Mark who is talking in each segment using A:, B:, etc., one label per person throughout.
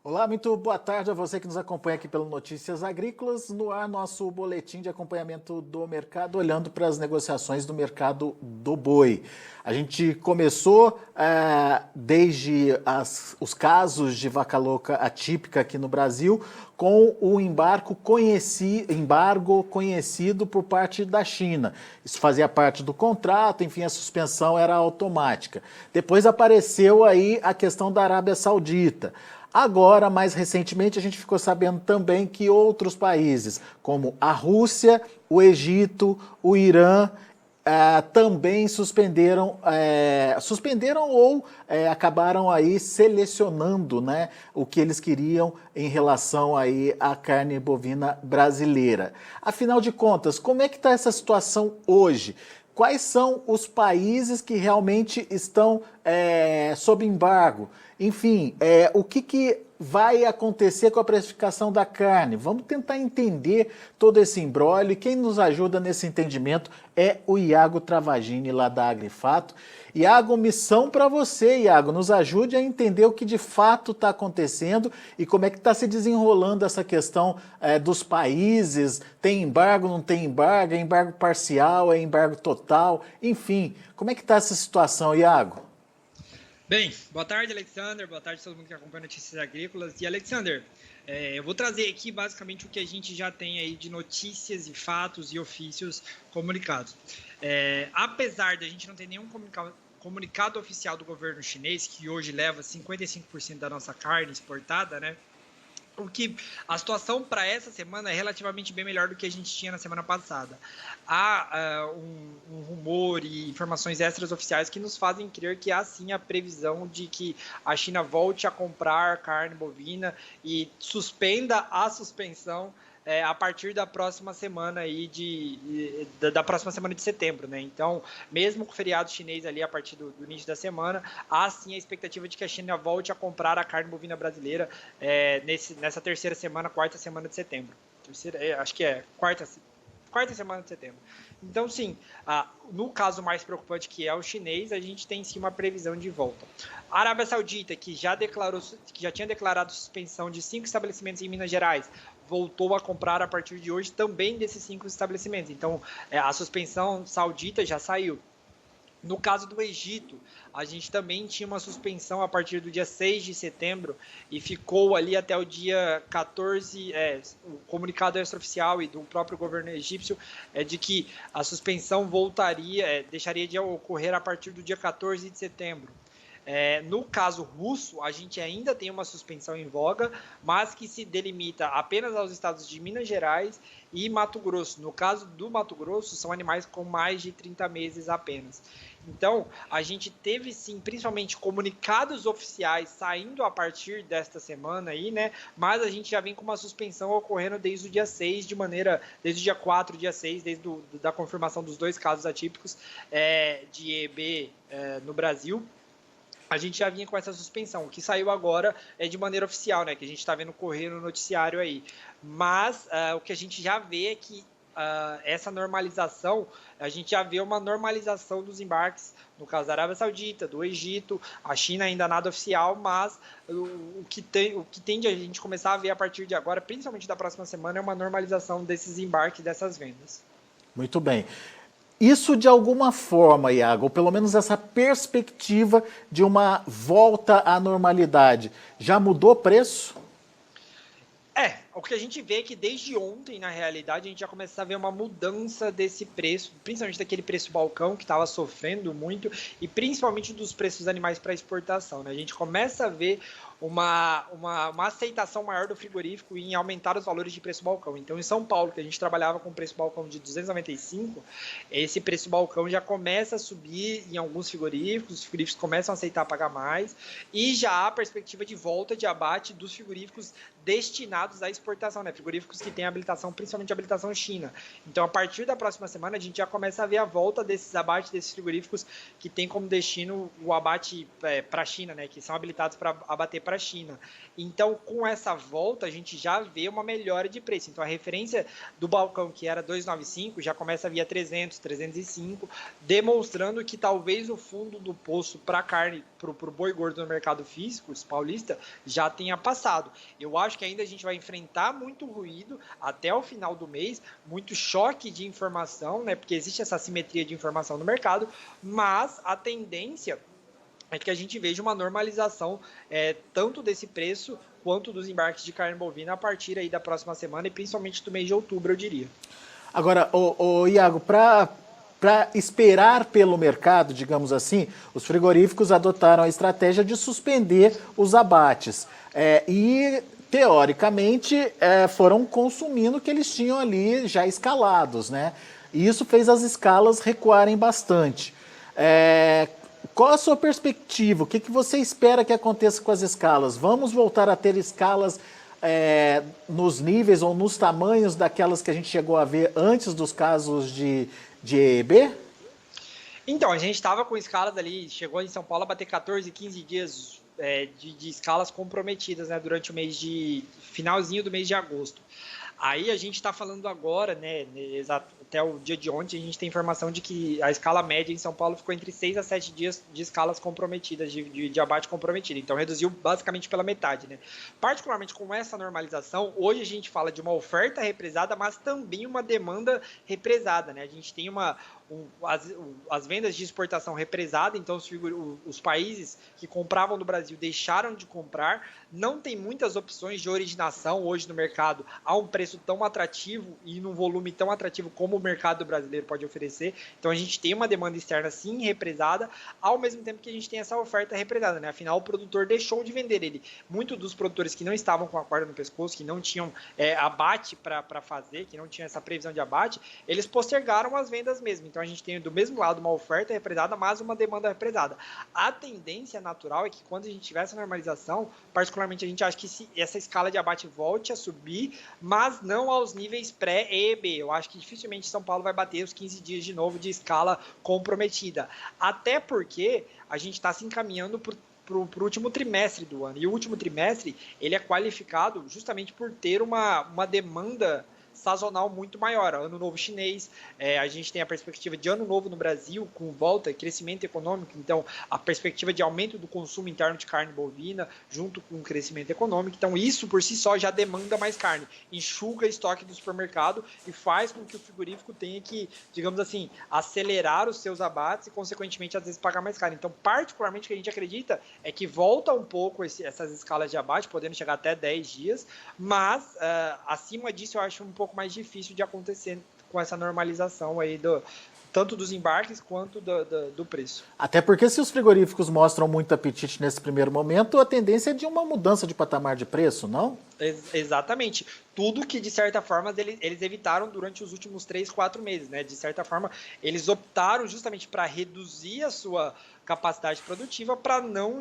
A: Olá, muito boa tarde a você que nos acompanha aqui pelo Notícias Agrícolas. No ar, nosso boletim de acompanhamento do mercado, olhando para as negociações do mercado do boi. A gente começou desde os casos de vaca louca atípica aqui no Brasil, com o embargo conhecido por parte da China. Isso fazia parte do contrato, enfim, a suspensão era automática. Depois apareceu aí a questão da Arábia Saudita. Agora, mais recentemente, a gente ficou sabendo também que outros países, como a Rússia, o Egito, o Irã, também suspenderam ou acabaram aí selecionando, né, o que eles queriam em relação aí à carne bovina brasileira. Afinal de contas, como é que está essa situação hoje? Quais são os países que realmente estão sob embargo? Enfim, o que vai acontecer com a precificação da carne? Vamos tentar entender todo esse imbróglio, e quem nos ajuda nesse entendimento é o Iago Travagini, lá da Agrifato. Iago, missão para você, Iago. Nos ajude a entender o que de fato está acontecendo e como é que está se desenrolando essa questão dos países. Tem embargo, não tem embargo? É embargo parcial, é embargo total? Enfim, como é que está essa situação, Iago?
B: Bem, boa tarde, Alexander. Boa tarde a todo mundo que acompanha Notícias Agrícolas. E, Alexander, eu vou trazer aqui basicamente o que a gente já tem aí de notícias e fatos e ofícios comunicados. Apesar de a gente não ter nenhum comunicado oficial do governo chinês, que hoje leva 55% da nossa carne exportada, né? A situação para essa semana é relativamente bem melhor do que a gente tinha na semana passada. Há um rumor e informações extras oficiais que nos fazem crer que há sim a previsão de que a China volte a comprar carne bovina e suspenda a suspensão a partir da próxima semana aí da próxima semana de setembro, né? Então, mesmo com o feriado chinês ali a partir do início da semana, há sim a expectativa de que a China volte a comprar a carne bovina brasileira nessa terceira semana, quarta semana de setembro. Acho que é quarta semana de setembro. Então, sim, no caso mais preocupante, que é o chinês, a gente tem sim uma previsão de volta. A Arábia Saudita, que já tinha declarado suspensão de 5 estabelecimentos em Minas Gerais, voltou a comprar a partir de hoje também desses 5 estabelecimentos. Então, a suspensão saudita já saiu. No caso do Egito, a gente também tinha uma suspensão a partir do dia 6 de setembro e ficou ali até o dia 14, o comunicado extraoficial e do próprio governo egípcio é de que a suspensão deixaria de ocorrer a partir do dia 14 de setembro. No caso russo, a gente ainda tem uma suspensão em voga, mas que se delimita apenas aos estados de Minas Gerais e Mato Grosso. No caso do Mato Grosso, são animais com mais de 30 meses apenas. Então, a gente teve sim, principalmente comunicados oficiais saindo a partir desta semana aí, né? Mas a gente já vem com uma suspensão ocorrendo desde o dia 6, desde o dia 4, dia 6, da confirmação dos 2 casos atípicos de EB no Brasil. A gente já vinha com essa suspensão. O que saiu agora é de maneira oficial, né? Que a gente está vendo correr no noticiário aí. Mas o que a gente já vê é que essa normalização, a gente já vê uma normalização dos embarques, no caso da Arábia Saudita, do Egito, a China ainda nada oficial, mas o que tende a gente começar a ver a partir de agora, principalmente da próxima semana, é uma normalização desses embarques, dessas vendas.
A: Muito bem. Isso de alguma forma, Iago, ou pelo menos essa perspectiva de uma volta à normalidade, já mudou o preço?
B: O que a gente vê é que desde ontem, na realidade, a gente já começa a ver uma mudança desse preço, principalmente daquele preço balcão que estava sofrendo muito, e principalmente dos preços dos animais para exportação, né? A gente começa a ver uma aceitação maior do frigorífico em aumentar os valores de preço balcão. Então, em São Paulo, que a gente trabalhava com preço balcão de 295, esse preço balcão já começa a subir em alguns frigoríficos, os frigoríficos começam a aceitar pagar mais, e já há a perspectiva de volta de abate dos frigoríficos destinados à exportação, né? Frigoríficos que têm habilitação, principalmente habilitação China. Então, a partir da próxima semana, a gente já começa a ver a volta desses abates, desses frigoríficos que têm como destino o abate para a China, né? Que são habilitados para abater para a China. Então, com essa volta, a gente já vê uma melhora de preço. Então, a referência do balcão, que era 295, já começa a vir a 300, 305, demonstrando que talvez o fundo do poço para carne, para o boi gordo no mercado físico paulista, já tenha passado. Eu acho que ainda a gente vai enfrentar muito ruído até o final do mês, muito choque de informação, né? Porque existe essa assimetria de informação no mercado, mas a tendência é que a gente veja uma normalização tanto desse preço quanto dos embarques de carne bovina a partir aí da próxima semana e principalmente do mês de outubro, eu diria.
A: Agora, Iago, para esperar pelo mercado, digamos assim, os frigoríficos adotaram a estratégia de suspender os abates. E, teoricamente, foram consumindo o que eles tinham ali já escalados, né? E isso fez as escalas recuarem bastante. Qual a sua perspectiva? O que você espera que aconteça com as escalas? Vamos voltar a ter escalas nos níveis ou nos tamanhos daquelas que a gente chegou a ver antes dos casos de EEB?
B: Então, a gente estava com escalas ali, chegou em São Paulo a bater 14, 15 dias de escalas comprometidas, né, durante o mês finalzinho do mês de agosto. Aí a gente está falando agora, né, até o dia de ontem, a gente tem informação de que a escala média em São Paulo ficou entre 6 a 7 dias de escalas comprometidas, de abate comprometido. Então reduziu basicamente pela metade, né? Particularmente com essa normalização, hoje a gente fala de uma oferta represada, mas também uma demanda represada, né? A gente tem as vendas de exportação represada, então os países que compravam do Brasil deixaram de comprar, não tem muitas opções de originação hoje no mercado a um preço tão atrativo e num volume tão atrativo como o mercado brasileiro pode oferecer. Então a gente tem uma demanda externa sim represada, ao mesmo tempo que a gente tem essa oferta represada, né? Afinal, o produtor deixou de vender ele. Muitos dos produtores que não estavam com a corda no pescoço, que não tinham abate para fazer, que não tinham essa previsão de abate, eles postergaram as vendas mesmo. Então a gente tem do mesmo lado uma oferta represada, mas uma demanda represada. A tendência natural é que quando a gente tiver essa normalização, particularmente a gente acha que essa escala de abate volte a subir, mas não aos níveis pré-EEB. Eu acho que dificilmente São Paulo vai bater os 15 dias de novo de escala comprometida. Até porque a gente está se encaminhando para o último trimestre do ano. E o último trimestre ele é qualificado justamente por ter uma demanda sazonal muito maior. Ano Novo chinês, a gente tem a perspectiva de Ano Novo no Brasil, com volta e crescimento econômico, então a perspectiva de aumento do consumo interno de carne bovina, junto com o crescimento econômico, então isso por si só já demanda mais carne, enxuga estoque do supermercado e faz com que o frigorífico tenha que, digamos assim, acelerar os seus abates e, consequentemente, às vezes pagar mais caro. Então, particularmente, o que a gente acredita é que volta um pouco essas escalas de abate, podendo chegar até 10 dias, mas acima disso eu acho um pouco mais difícil de acontecer com essa normalização aí tanto dos embarques quanto do preço.
A: Até porque se os frigoríficos mostram muito apetite nesse primeiro momento, a tendência é de uma mudança de patamar de preço, não?
B: Exatamente. Tudo que, de certa forma, eles evitaram durante os últimos 3, 4 meses, né? De certa forma, eles optaram justamente para reduzir a sua capacidade produtiva para não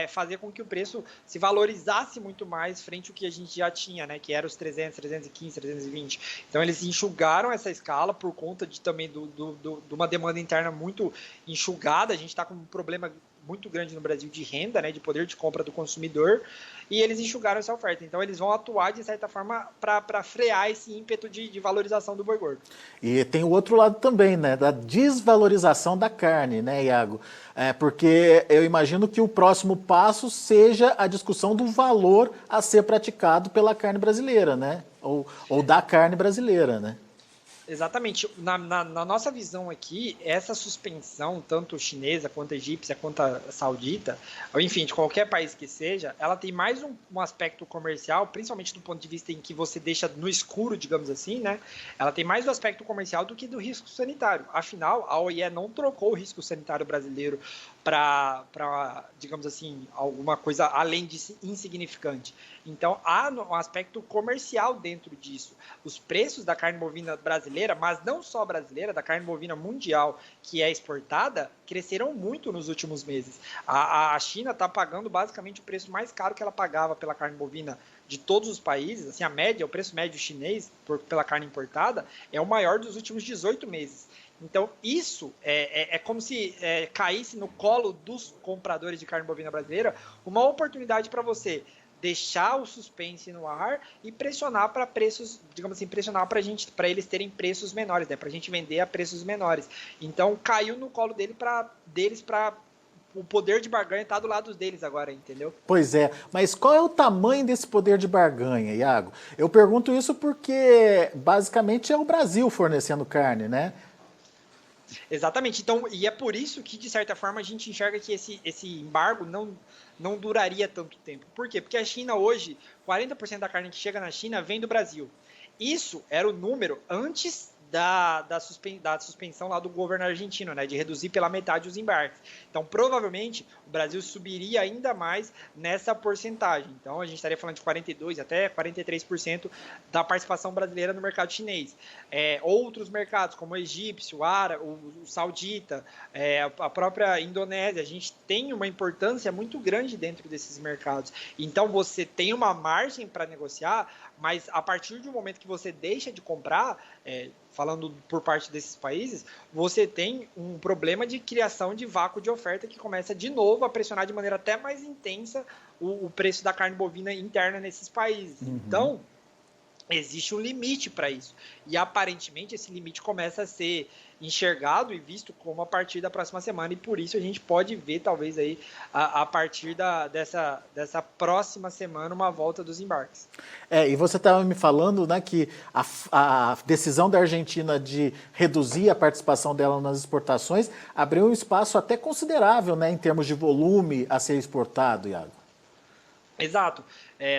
B: fazer com que o preço se valorizasse muito mais frente ao que a gente já tinha, né? Que era os 300, 315, 320. Então, eles enxugaram essa escala por conta também de uma demanda interna muito enxugada. A gente está com um problema muito grande no Brasil de renda, né, de poder de compra do consumidor, e eles enxugaram essa oferta. Então, eles vão atuar, de certa forma, para frear esse ímpeto de valorização do boi gordo.
A: E tem o outro lado também, né, da desvalorização da carne, né, Iago? Porque eu imagino que o próximo passo seja a discussão do valor a ser praticado pela carne brasileira, né? Ou da carne brasileira, né?
B: Exatamente. Na nossa visão aqui, essa suspensão, tanto chinesa, quanto egípcia, quanto a saudita, ou enfim, de qualquer país que seja, ela tem mais um aspecto comercial, principalmente do ponto de vista em que você deixa no escuro, digamos assim, né? Ela tem mais do aspecto comercial do que do risco sanitário. Afinal, a OIE não trocou o risco sanitário brasileiro para, digamos assim, alguma coisa além de insignificante. Então, há um aspecto comercial dentro disso. Os preços da carne bovina brasileira, mas não só brasileira, da carne bovina mundial que é exportada, cresceram muito nos últimos meses. A China está pagando basicamente o preço mais caro que ela pagava pela carne bovina de todos os países, assim, a média, o preço médio chinês pela carne importada é o maior dos últimos 18 meses. Então, isso é como se caísse no colo dos compradores de carne bovina brasileira uma oportunidade para você deixar o suspense no ar e pressionar para preços, digamos assim, pressionar para eles terem preços menores, né? Para a gente vender a preços menores. Então, caiu no colo deles para o poder de barganha estar do lado deles agora, entendeu?
A: Pois é, mas qual é o tamanho desse poder de barganha, Iago? Eu pergunto isso porque basicamente é o Brasil fornecendo carne, né?
B: Exatamente. Então, e é por isso que, de certa forma, a gente enxerga que esse embargo não duraria tanto tempo. Por quê? Porque a China hoje, 40% da carne que chega na China vem do Brasil. Isso era o número antes da suspensão lá do governo argentino, né, de reduzir pela metade os embarques. Então, provavelmente, o Brasil subiria ainda mais nessa porcentagem. Então, a gente estaria falando de 42% até 43% da participação brasileira no mercado chinês. Outros mercados, como o egípcio, o árabe, o saudita, a própria Indonésia, a gente tem uma importância muito grande dentro desses mercados. Então, você tem uma margem para negociar, mas a partir do momento que você deixa de comprar, falando por parte desses países, você tem um problema de criação de vácuo de oferta que começa de novo a pressionar de maneira até mais intensa o preço da carne bovina interna nesses países.
A: Uhum.
B: Então, existe um limite para isso. E aparentemente esse limite começa a ser enxergado e visto como a partir da próxima semana, e por isso a gente pode ver talvez aí a partir dessa próxima semana uma volta dos embarques.
A: E você estava me falando, né, que a decisão da Argentina de reduzir a participação dela nas exportações abriu um espaço até considerável, né, em termos de volume a ser exportado, Iago.
B: Exato.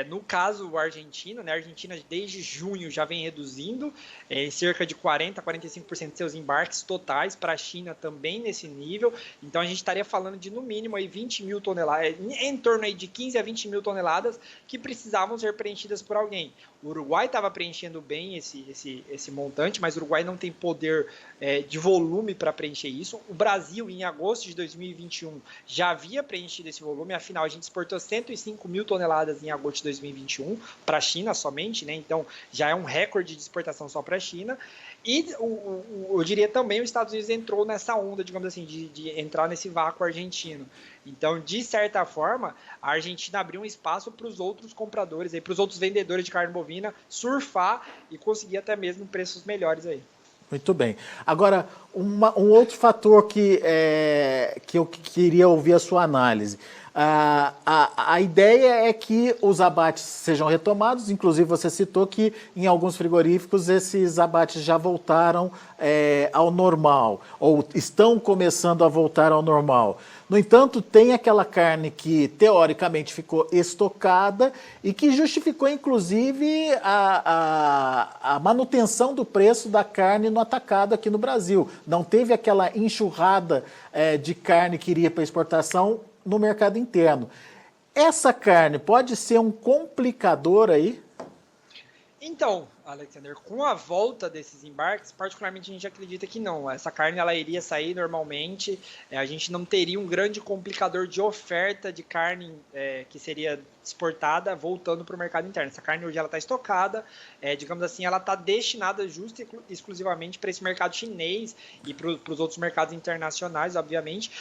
B: No caso o argentino, né, a Argentina desde junho já vem reduzindo em cerca de 40% a 45% de seus embarques totais, para a China também nesse nível. Então a gente estaria falando de no mínimo aí 20 mil toneladas, em torno aí de 15 a 20 mil toneladas que precisavam ser preenchidas por alguém. O Uruguai estava preenchendo bem esse montante, mas o Uruguai não tem poder de volume para preencher isso. O Brasil, em agosto de 2021, já havia preenchido esse volume, afinal a gente exportou 105 mil toneladas em agosto de 2021 para a China somente, né? Então já é um recorde de exportação só para a China. E eu diria também os Estados Unidos entrou nessa onda, digamos assim, de entrar nesse vácuo argentino. Então, de certa forma, a Argentina abriu um espaço para os outros compradores, para os outros vendedores de carne bovina surfar e conseguir até mesmo preços melhores aí.
A: Muito bem. Agora, um outro fator que eu queria ouvir a sua análise. A ideia é que os abates sejam retomados, inclusive você citou que em alguns frigoríficos esses abates já voltaram ao normal, ou estão começando a voltar ao normal. No entanto, tem aquela carne que teoricamente ficou estocada e que justificou inclusive a manutenção do preço da carne no atacado aqui no Brasil. Não teve aquela enxurrada de carne que iria para exportação no mercado interno. Essa carne pode ser um complicador aí?
B: Então, Alexander, com a volta desses embarques, particularmente a gente acredita que não. Essa carne ela iria sair normalmente, a gente não teria um grande complicador de oferta de carne que seria exportada voltando para o mercado interno. Essa carne hoje ela está estocada, digamos assim, ela está destinada justa e exclusivamente para esse mercado chinês e para os outros mercados internacionais, obviamente,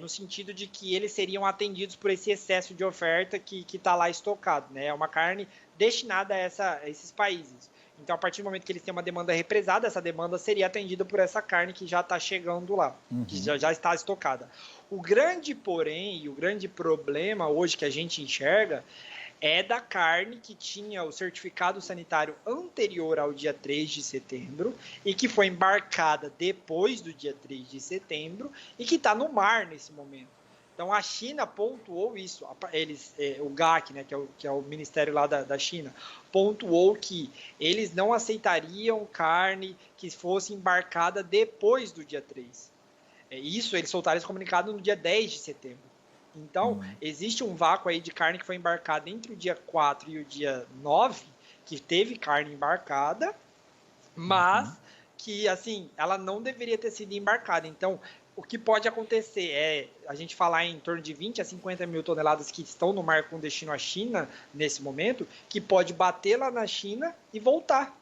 B: no sentido de que eles seriam atendidos por esse excesso de oferta que está lá estocado, né? É uma carne destinada a esses países. Então, a partir do momento que eles têm uma demanda represada, essa demanda seria atendida por essa carne que já está chegando lá, que já está estocada. O grande porém e o grande problema hoje que a gente enxerga é da carne que tinha o certificado sanitário anterior ao dia 3 de setembro e que foi embarcada depois do dia 3 de setembro e que está no mar nesse momento. Então, a China pontuou isso, o GAC, né, que é o ministério lá da China, pontuou que eles não aceitariam carne que fosse embarcada depois do dia 3. Isso, eles soltaram esse comunicado no dia 10 de setembro. Então, existe um vácuo aí de carne que foi embarcada entre o dia 4 e o dia 9, que teve carne embarcada, mas que, assim, ela não deveria ter sido embarcada. Então, o que pode acontecer é a gente falar em torno de 20 a 50 mil toneladas que estão no mar com destino à China nesse momento, que pode bater lá na China e voltar.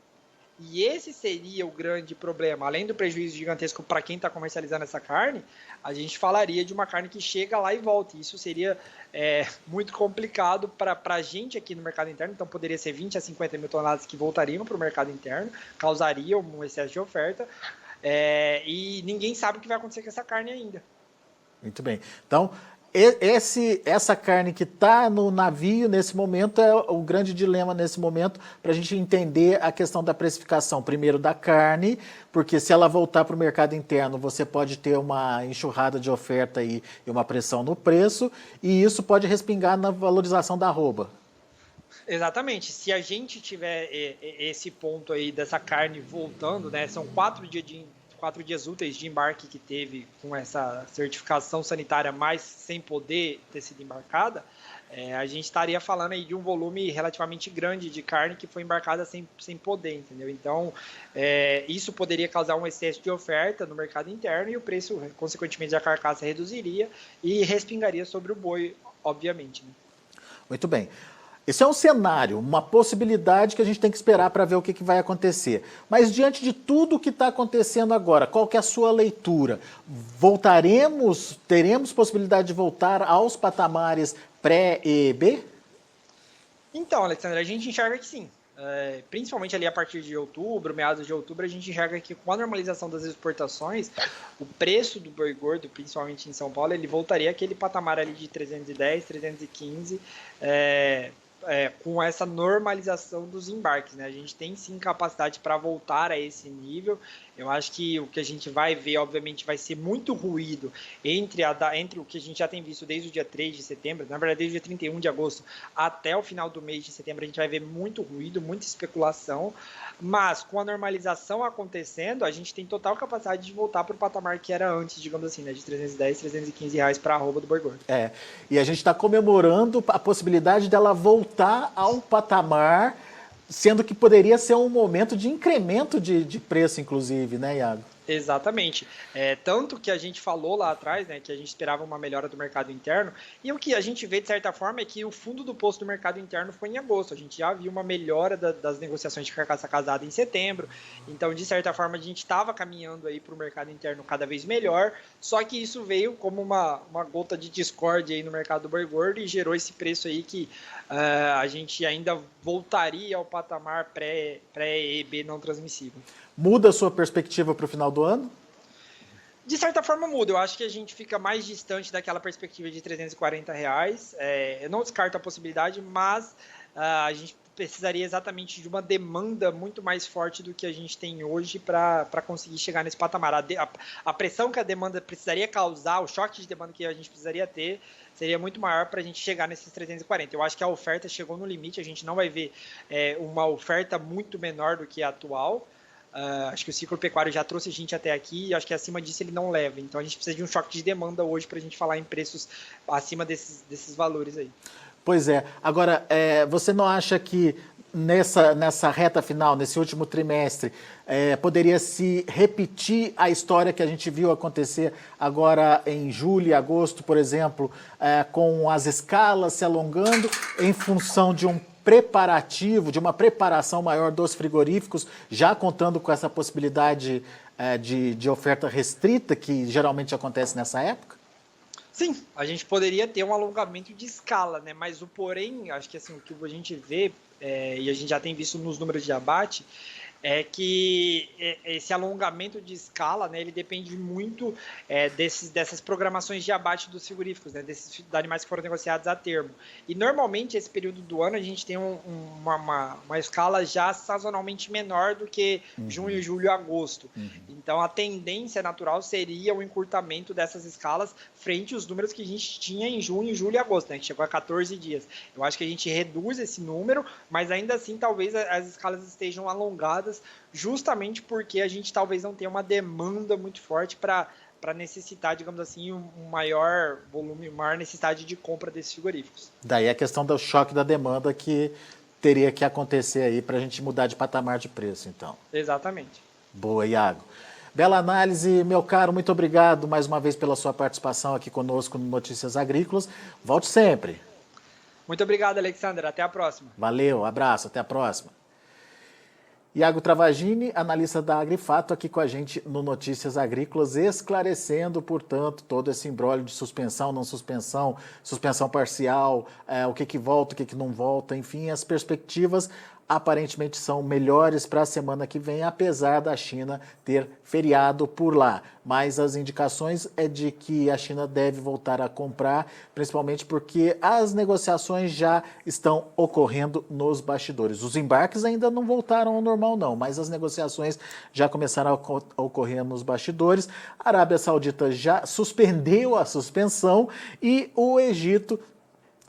B: E esse seria o grande problema. Além do prejuízo gigantesco para quem está comercializando essa carne, a gente falaria de uma carne que chega lá e volta. Isso seria muito complicado para a gente aqui no mercado interno. Então, poderia ser 20 a 50 mil toneladas que voltariam para o mercado interno, causariam um excesso de oferta. E ninguém sabe o que vai acontecer com essa carne ainda.
A: Muito bem. Então, essa carne que está no navio nesse momento é o grande dilema nesse momento para a gente entender a questão da precificação. Primeiro da carne, porque se ela voltar para o mercado interno, você pode ter uma enxurrada de oferta e uma pressão no preço, e isso pode respingar na valorização da arroba.
B: Exatamente. Se a gente tiver esse ponto aí dessa carne voltando, né? São 4 dias úteis de embarque que teve com essa certificação sanitária, mas sem poder ter sido embarcada, a gente estaria falando aí de um volume relativamente grande de carne que foi embarcada sem poder, entendeu? Então, isso poderia causar um excesso de oferta no mercado interno e o preço, consequentemente, da carcaça reduziria e respingaria sobre o boi, obviamente, né?
A: Muito bem. Esse é um cenário, uma possibilidade que a gente tem que esperar para ver o que vai acontecer. Mas diante de tudo o que está acontecendo agora, qual que é a sua leitura? Teremos possibilidade de voltar aos patamares pré-EB?
B: Então, Alexandre, a gente enxerga que sim. Principalmente ali a partir de outubro, meados de outubro, a gente enxerga que com a normalização das exportações, o preço do boi gordo, principalmente em São Paulo, ele voltaria àquele patamar ali de 310, 315, com essa normalização dos embarques, né? A gente tem sim capacidade para voltar a esse nível. Eu acho que o que a gente vai ver, obviamente, vai ser muito ruído entre o que a gente já tem visto desde o dia 3 de setembro, na verdade, desde o dia 31 de agosto até o final do mês de setembro, a gente vai ver muito ruído, muita especulação, mas com a normalização acontecendo, a gente tem total capacidade de voltar para o patamar que era antes, digamos assim, né? De 310, 315 reais para a arroba do boi gordo.
A: E a gente está comemorando a possibilidade dela voltar ao patamar, sendo que poderia ser um momento de incremento de preço, inclusive, né, Iago?
B: Exatamente. Tanto que a gente falou lá atrás, né, que a gente esperava uma melhora do mercado interno, e o que a gente vê, de certa forma, é que o fundo do poço do mercado interno foi em agosto. A gente já viu uma melhora das negociações de carcaça casada em setembro, então, de certa forma, a gente estava caminhando aí para o mercado interno cada vez melhor, só que isso veio como uma gota de discórdia aí no mercado do boi gordo e gerou esse preço aí que a gente ainda voltaria ao patamar pré-EB não transmissível.
A: Muda a sua perspectiva para o final do ano?
B: De certa forma muda, eu acho que a gente fica mais distante daquela perspectiva de R$340. Eu não descarto a possibilidade, mas a gente precisaria exatamente de uma demanda muito mais forte do que a gente tem hoje para conseguir chegar nesse patamar. A pressão que a demanda precisaria causar, o choque de demanda que a gente precisaria ter, seria muito maior para a gente chegar nesses 340. Eu acho que a oferta chegou no limite, a gente não vai ver uma oferta muito menor do que a atual. Acho que o ciclo pecuário já trouxe a gente até aqui e acho que acima disso ele não leva. Então a gente precisa de um choque de demanda hoje para a gente falar em preços acima desses valores aí.
A: Pois é. Agora, você não acha que nessa reta final, nesse último trimestre, poderia se repetir a história que a gente viu acontecer agora em julho e agosto, por exemplo, com as escalas se alongando em função de um preparativo, de uma preparação maior dos frigoríficos, já contando com essa possibilidade de oferta restrita, que geralmente acontece nessa época?
B: Sim, a gente poderia ter um alongamento de escala, né? Mas o porém, acho que assim, o que a gente vê, e a gente já tem visto nos números de abate, é que esse alongamento de escala, né, ele depende muito dessas programações de abate dos frigoríficos, né, desses animais que foram negociados a termo. E normalmente esse período do ano a gente tem uma escala já sazonalmente menor do que junho, julho e agosto. Então a tendência natural seria o encurtamento dessas escalas frente aos números que a gente tinha em junho, julho e agosto, né, que chegou a 14 dias. Eu acho que a gente reduz esse número, mas ainda assim talvez as escalas estejam alongadas justamente porque a gente talvez não tenha uma demanda muito forte para necessitar, digamos assim, um maior volume, maior necessidade de compra desses frigoríficos.
A: Daí a questão do choque da demanda que teria que acontecer aí para a gente mudar de patamar de preço, então.
B: Exatamente.
A: Boa, Iago. Bela análise, meu caro, muito obrigado mais uma vez pela sua participação aqui conosco no Notícias Agrícolas. Volte sempre.
B: Muito obrigado, Alexander. Até a próxima.
A: Valeu, abraço, até a próxima. Iago Travagini, analista da Agrifato, aqui com a gente no Notícias Agrícolas, esclarecendo, portanto, todo esse imbróglio de suspensão, não suspensão, suspensão parcial, o que volta, o que não volta, enfim, as perspectivas aparentemente são melhores para a semana que vem, apesar da China ter feriado por lá. Mas as indicações é de que a China deve voltar a comprar, principalmente porque as negociações já estão ocorrendo nos bastidores. Os embarques ainda não voltaram ao normal não, mas as negociações já começaram a ocorrer nos bastidores. A Arábia Saudita já suspendeu a suspensão e o Egito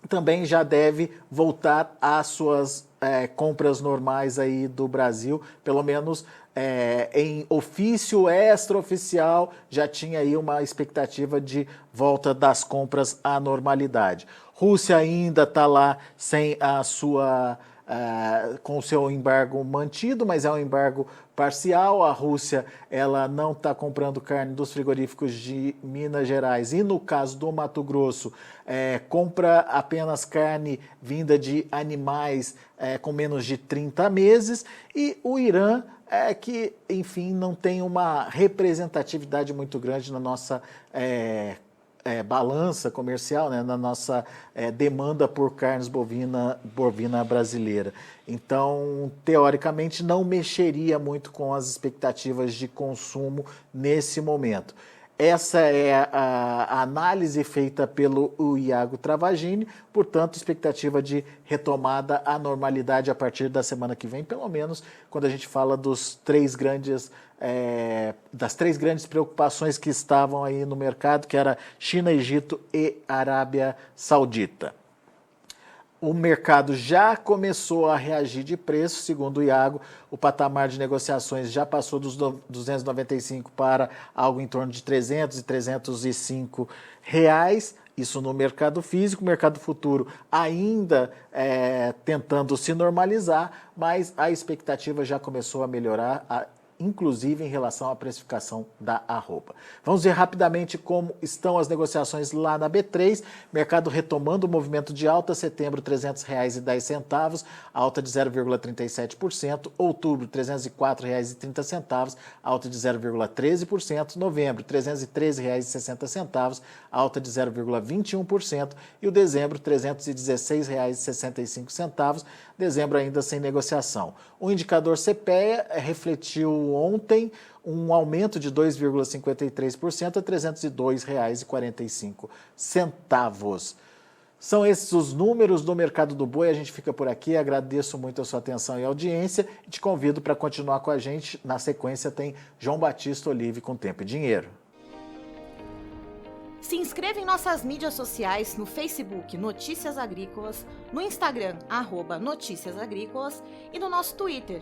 A: também já deve voltar às suas compras normais aí do Brasil, pelo menos em ofício extraoficial, já tinha aí uma expectativa de volta das compras à normalidade. Rússia ainda está lá sem a sua com o seu embargo mantido, mas é um embargo parcial. A Rússia ela não está comprando carne dos frigoríficos de Minas Gerais e, no caso do Mato Grosso, compra apenas carne vinda de animais com menos de 30 meses. E o Irã que, enfim, não tem uma representatividade muito grande na nossa balança comercial, né, na nossa demanda por carnes bovina brasileira. Então, teoricamente, não mexeria muito com as expectativas de consumo nesse momento. Essa é a análise feita pelo Iago Travagini, portanto, expectativa de retomada à normalidade a partir da semana que vem, pelo menos quando a gente fala das três grandes preocupações que estavam aí no mercado, que era China, Egito e Arábia Saudita. O mercado já começou a reagir de preço, segundo o Iago, o patamar de negociações já passou dos 295 para algo em torno de 300 e 305 reais, isso no mercado físico. Mercado futuro ainda tentando se normalizar, mas a expectativa já começou a melhorar, inclusive em relação à precificação da arroba. Vamos ver rapidamente como estão as negociações lá na B3. Mercado retomando o movimento de alta. Setembro, R$ 300,10, alta de 0,37%. Outubro, R$ 304,30, alta de 0,13%. Novembro, R$ 313,60, alta de 0,21%. E o dezembro, R$ 316,65, dezembro ainda sem negociação. O indicador CPEA refletiu ontem um aumento de 2,53% a R$ 302,45. São esses os números do mercado do boi. A gente fica por aqui. Agradeço muito a sua atenção e audiência e te convido para continuar com a gente. Na sequência tem João Batista Olive com Tempo e Dinheiro.
C: Se inscreva em nossas mídias sociais, no Facebook Notícias Agrícolas, no Instagram @Notícias Agrícolas e no nosso Twitter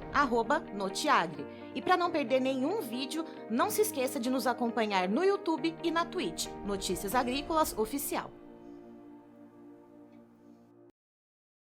C: @Notiagre. E para não perder nenhum vídeo, não se esqueça de nos acompanhar no YouTube e na Twitch, Notícias Agrícolas Oficial.